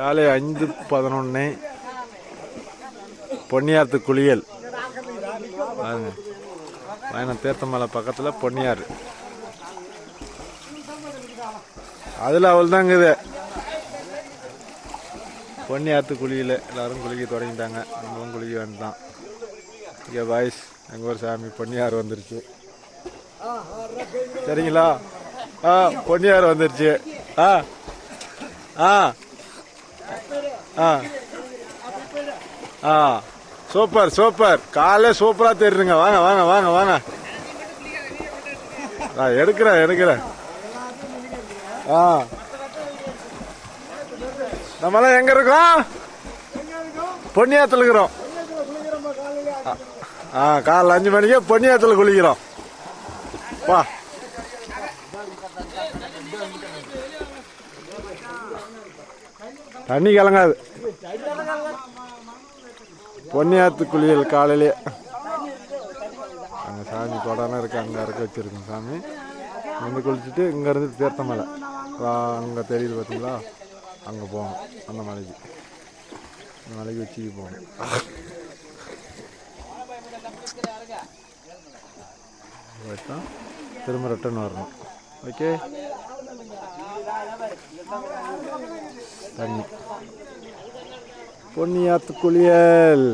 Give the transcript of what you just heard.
காலை 5:11 பொன்னியாத்து குளியல் பாருங்க. பயணம் தீர்த்தமலை பக்கத்தில் பொன்னியார். அதில் அவள் தாங்குது பொன்னியாத்து குளியல். எல்லாரும் குளிக்க தொடங்கிட்டாங்க. நம்மளும் குளிக்க வேண்டாம். இங்கே பாய்ஸ் எங்கள் ஒரு சாமி பொன்னியார் வந்துருச்சு. சரிங்களா? பொன்னியார் வந்துருச்சு. ஆ ஆ ஆ ஆ சூப்பர் சூப்பர். காலைல சூப்பராக தெரியுங்க. வாங்க வாங்க வாங்க வாங்க. எடுக்கிறேன். நம்மளாம் எங்க இருக்கோம்? பொன்னியாத்துல இருக்கிறோம். காலைல 5 மணிக்கு பொன்னியாத்துல குளிக்கிறோம். வா. தண்ணி கலங்காது. பொன்னியாத்து குளியல் காலையிலே. அங்கே சாமி கொடான இருக்கு. அங்கே இறக்க வச்சிருக்கோம் சாமி. வந்து குளிச்சுட்டு இங்கேருந்து தீர்த்தமலை அங்கே தெரியுது பார்த்தீங்களா? அங்கே போகணும். அந்த மலைக்கு வச்சுக்கு போகணும். திரும்ப ரிட்டர்ன் வரணும். ஓகே. தண்ணி பொன்னியாத்து குளியல்.